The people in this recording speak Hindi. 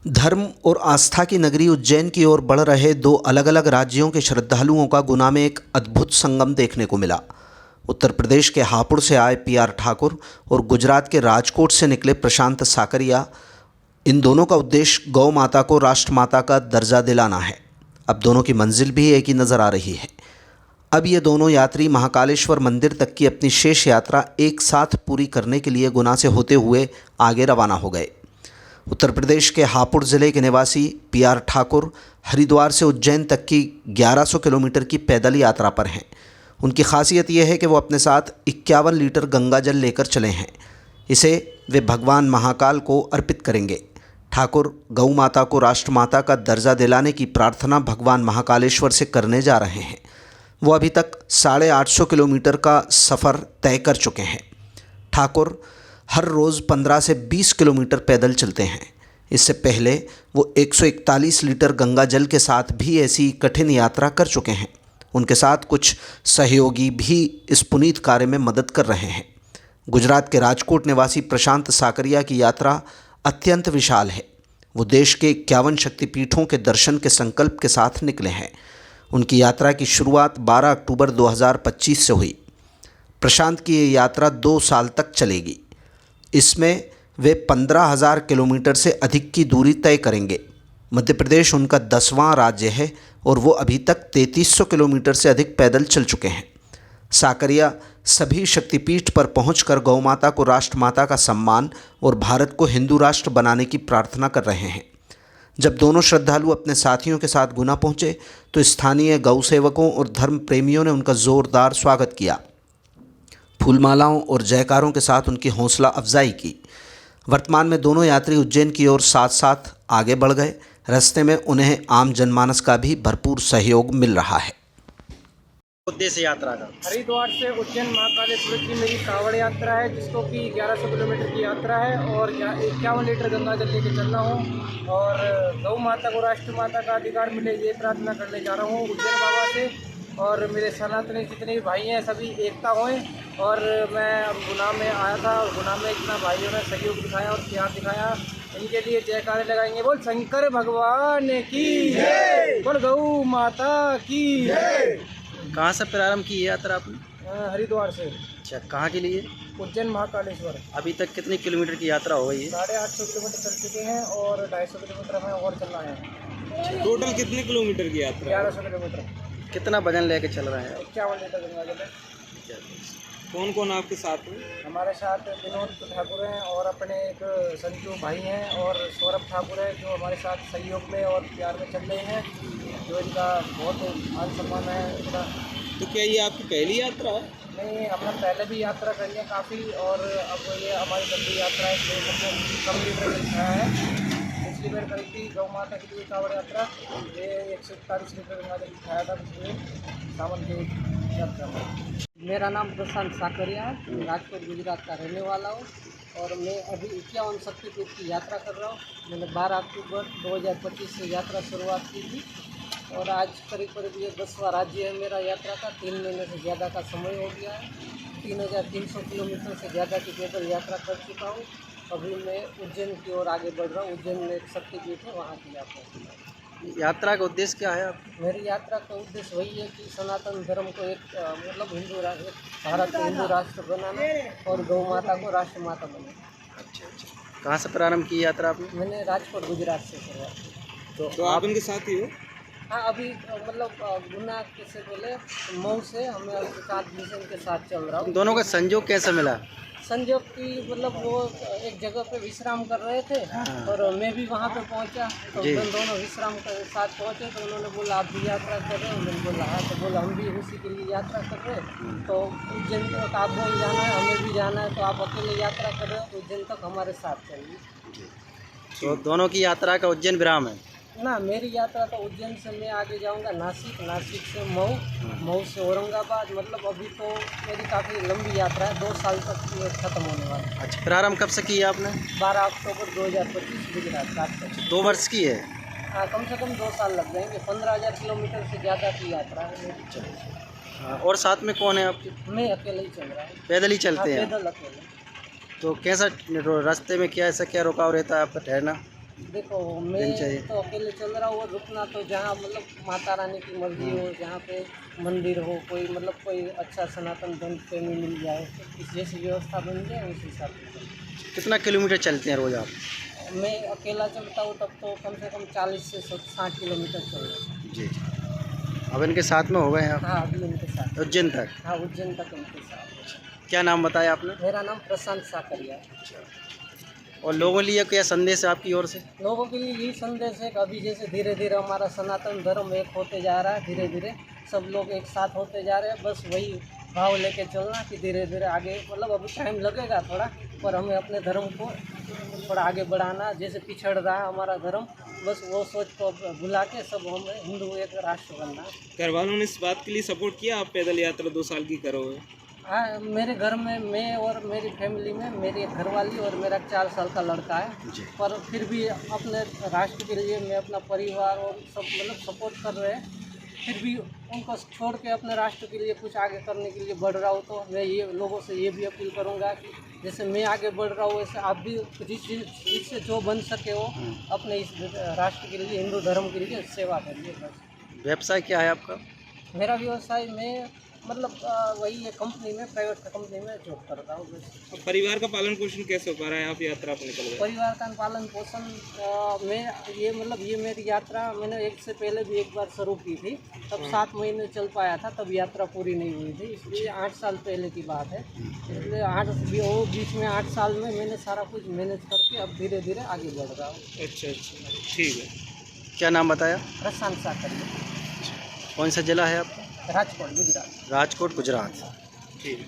धर्म और आस्था की नगरी उज्जैन की ओर बढ़ रहे दो अलग अलग राज्यों के श्रद्धालुओं का गुना में एक अद्भुत संगम देखने को मिला। उत्तर प्रदेश के हापुड़ से आए पीआर ठाकुर और गुजरात के राजकोट से निकले प्रशांत साकरिया, इन दोनों का उद्देश्य गौ माता को राष्ट्रमाता का दर्जा दिलाना है। अब दोनों की मंजिल भी एक ही नज़र आ रही है। अब ये दोनों यात्री महाकालेश्वर मंदिर तक की अपनी शेष यात्रा एक साथ पूरी करने के लिए गुना से होते हुए आगे रवाना हो गए। उत्तर प्रदेश के हापुड़ ज़िले के निवासी पीआर ठाकुर हरिद्वार से उज्जैन तक की 1100 किलोमीटर की पैदल यात्रा पर हैं। उनकी खासियत यह है कि वो अपने साथ 51 लीटर गंगा जल लेकर चले हैं। इसे वे भगवान महाकाल को अर्पित करेंगे। ठाकुर गौ माता को राष्ट्रमाता का दर्जा दिलाने की प्रार्थना भगवान महाकालेश्वर से करने जा रहे हैं। वो अभी तक 850 किलोमीटर का सफ़र तय कर चुके हैं। ठाकुर हर रोज़ 15 से 20 किलोमीटर पैदल चलते हैं। इससे पहले वो 141 लीटर गंगा जल के साथ भी ऐसी कठिन यात्रा कर चुके हैं। उनके साथ कुछ सहयोगी भी इस पुनीत कार्य में मदद कर रहे हैं। गुजरात के राजकोट निवासी प्रशांत साकरिया की यात्रा अत्यंत विशाल है। वो देश के 51 शक्तिपीठों के दर्शन के संकल्प के साथ निकले हैं। उनकी यात्रा की शुरुआत 12 अक्टूबर 2025 से हुई। प्रशांत की ये यात्रा 2 साल तक चलेगी। इसमें वे 15,000 किलोमीटर से अधिक की दूरी तय करेंगे। मध्य प्रदेश उनका 10वां राज्य है और वो अभी तक 3300 किलोमीटर से अधिक पैदल चल चुके हैं। साकरिया सभी शक्तिपीठ पर पहुंचकर गौ माता को राष्ट्रमाता का सम्मान और भारत को हिंदू राष्ट्र बनाने की प्रार्थना कर रहे हैं। जब दोनों श्रद्धालु अपने साथियों के साथ गुना पहुंचे तो स्थानीय गौ सेवकों और धर्म प्रेमियों ने उनका जोरदार स्वागत किया। फूलमालाओं और जयकारों के साथ उनकी हौसला अफजाई की। वर्तमान में दोनों यात्री उज्जैन की ओर साथ साथ आगे बढ़ गए। रास्ते में उन्हें आम जनमानस का भी भरपूर सहयोग मिल रहा है। उद्देश्य यात्रा का हरिद्वार से उज्जैन महाकालेश्वर की मेरी कांवड़ यात्रा है, जिसको कि 1100 किलोमीटर की यात्रा है और 51 लीटर गंगा जल लेके चल रहा हूँ और गौ माता को राष्ट्रमाता का अधिकार मिले ये प्रार्थना करने जा रहा हूँ उज्जैन बाबा से। और मेरे सनातनी जितने भी भाई हैं सभी एकता होएं। और मैं अब गुना में आया था और गुना में इतना भाइयों ने सहयोग दिखाया और प्यार दिखाया, इनके लिए जयकारे लगाएंगे। बोल शंकर भगवान की जय, बोल गौ माता की जय। कहाँ से प्रारंभ की ये यात्रा आपने? हरिद्वार से। अच्छा, कहाँ के लिए? उज्जैन महाकालेश्वर। अभी तक कितनी किलोमीटर की यात्रा हो गई है? 850 किलोमीटर चल चुके हैं और 250 किलोमीटर हमें और चलना है। टोटल कितने किलोमीटर की यात्रा? 1100 किलोमीटर। कितना वजन लेके चल रहे हैं? 51 लीटर गंगा जल है। कौन कौन आपके साथ हैं? हमारे साथ विनोद ठाकुर हैं और अपने एक संजू भाई हैं और सौरभ ठाकुर है, जो हमारे साथ सहयोग में और प्यार में चल रहे हैं, जो इनका बहुत मान सम्मान है इनका। तो क्या ये आपकी पहली यात्रा है? नहीं, हमने पहले भी यात्रा करी है काफ़ी और अब ये हमारी लंबी यात्रा है, इसलिए सबको कम लीटर दिखाया है। पिछली बार करी थी गौ माता के लिए कांवड़ यात्रा, ये 141 लीटर गंगा जल दिखाया था पिछले सावन की यात्रा में। मेरा नाम प्रशांत साकरिया है, राजकोट गुजरात का रहने वाला हूँ और मैं अभी 51 शक्तिपीठ की यात्रा कर रहा हूँ। मैंने 12 अक्टूबर 2025 से यात्रा शुरुआत की थी और आज करीब ये 10वां राज्य है मेरा यात्रा का। 3 महीने से ज़्यादा का समय हो गया है। 3300 किलोमीटर से ज़्यादा की पैदल यात्रा कर चुका हूँ। अभी मैं उज्जैन की ओर आगे बढ़ रहा हूँ। उज्जैन में एक शक्तिपीठ है, वहाँ की यात्रा। यात्रा का उद्देश्य क्या है? मेरी यात्रा का उद्देश्य वही है कि सनातन धर्म को एक भारत को हिंदू राष्ट्र बनाना और गौ माता को राष्ट्रमाता बनाना। अच्छा, कहाँ से प्रारंभ की यात्रा आपने? मैंने राजकोट गुजरात से शुरुआत की। तो आप इनके साथ ही हो? हाँ, अभी गुना से पहले मऊ से हमें साथ मिशन के साथ चल रहा हूँ। दोनों का संयोग कैसे मिला? संजोग की वो एक जगह पे विश्राम कर रहे थे और मैं भी वहाँ पे पहुँचा तो दोनों विश्राम के साथ पहुँचे तो उन्होंने बोला आप भी यात्रा कर रहे हो? मैंने बोला हाँ। तो बोला हम भी उसी के लिए यात्रा कर रहे हैं। तो उज्जैन तक आपको भी जाना है, हमें भी जाना है, तो आप अकेले यात्रा कर रहे हो तो उज्जैन तक हमारे साथ चलिए। तो दोनों की यात्रा का उज्जैन विराम है ना? मेरी यात्रा तो उज्जैन से मैं आगे जाऊंगा नासिक, नासिक से मऊ, मऊ से औरंगाबाद। मतलब अभी तो मेरी काफ़ी लंबी यात्रा है, 2 साल तक ये ख़त्म होने वाला है। अच्छा, प्रारंभ कब से किया आपने? 12 अक्टूबर 2025 गुजरात राजकोट। 2 वर्ष की है? हाँ, कम से कम 2 साल लग जाएंगे। 15,000 किलोमीटर से ज़्यादा की यात्रा है। हाँ, और साथ में कौन है आपके? मैं अकेले ही चल रहा हूँ। पैदल ही चलते हैं? पैदल अकेले। तो कैसा रास्ते में क्या ऐसा क्या रुकाव रहता है आपका ठहरना? देखो दिन चाहिए। मैं तो अकेले चल रहा हूँ और रुकना तो जहाँ मतलब माता रानी की मर्जी हो, जहाँ पे मंदिर हो, कोई मतलब कोई अच्छा सनातन धर्म प्रेमी मिल जाए, इस जैसी व्यवस्था बन जाए उस हिसाब से। कितना किलोमीटर चलते हैं रोज़ आप? मैं अकेला चलता हूँ तब तो कम से कम 40 से 60 किलोमीटर चल रहा हूँ। जी। अब इनके साथ में हो गए हैं आप हाँ, अभी उनके साथ। उज्जैन तक? हाँ, उज्जैन तक उनके साथ। क्या नाम बताया आपने? मेरा नाम प्रशांत साकरिया है। और लोगों के लिए क्या संदेश है आपकी ओर से? लोगों के लिए यही संदेश है कि अभी जैसे धीरे धीरे हमारा सनातन धर्म एक होते जा रहा है, धीरे धीरे सब लोग एक साथ होते जा रहे हैं, बस वही भाव लेके चलना कि धीरे धीरे आगे, मतलब अभी टाइम लगेगा थोड़ा, पर हमें अपने धर्म को थोड़ा आगे बढ़ाना। जैसे पिछड़ रहा है हमारा धर्म, बस वो सोच को भुला के सब हमें हिंदू एक राष्ट्र बनना है। घर वालों ने इस बात के लिए सपोर्ट किया आप पैदल यात्रा 2 साल की करोगे? हाँ, मेरे घर में मैं और मेरी फैमिली में मेरी एक घरवाली और मेरा 4 साल का लड़का है, जी। पर फिर भी अपने राष्ट्र के लिए मैं अपना परिवार और सब मतलब सपोर्ट कर रहे हैं, फिर भी उनको छोड़ के अपने राष्ट्र के लिए कुछ आगे करने के लिए बढ़ रहा हूँ। तो मैं ये लोगों से ये भी अपील करूँगा कि जैसे मैं आगे बढ़ रहा हूँ वैसे आप भी जिससे जो बन सके हो अपने इस राष्ट्र के लिए, हिंदू धर्म के लिए सेवा करिए बस। व्यवसाय क्या है आपका? मेरा व्यवसाय मैं मतलब वही है, कंपनी में, प्राइवेट कंपनी में जॉब करता हूँ बस। अब परिवार का पालन पोषण कैसे हो पा रहा है? आप यात्रा पर निकल गए। परिवार का पालन पोषण मैं ये मतलब ये मेरी यात्रा मैंने एक से पहले भी एक बार शुरू की थी, तब 7 महीने चल पाया था, तब यात्रा पूरी नहीं हुई थी, इसलिए 8 साल पहले की बात है। इसलिए वो बीच में 8 साल में मैंने सारा कुछ मैनेज करके अब धीरे धीरे आगे बढ़ रहा हूँ। अच्छा अच्छा, ठीक है। क्या नाम बताया? प्रशांत साकर, कौन सा जिला है आपका? राजकोट, गुजरात। राजकोट, गुजरात। ठीक है।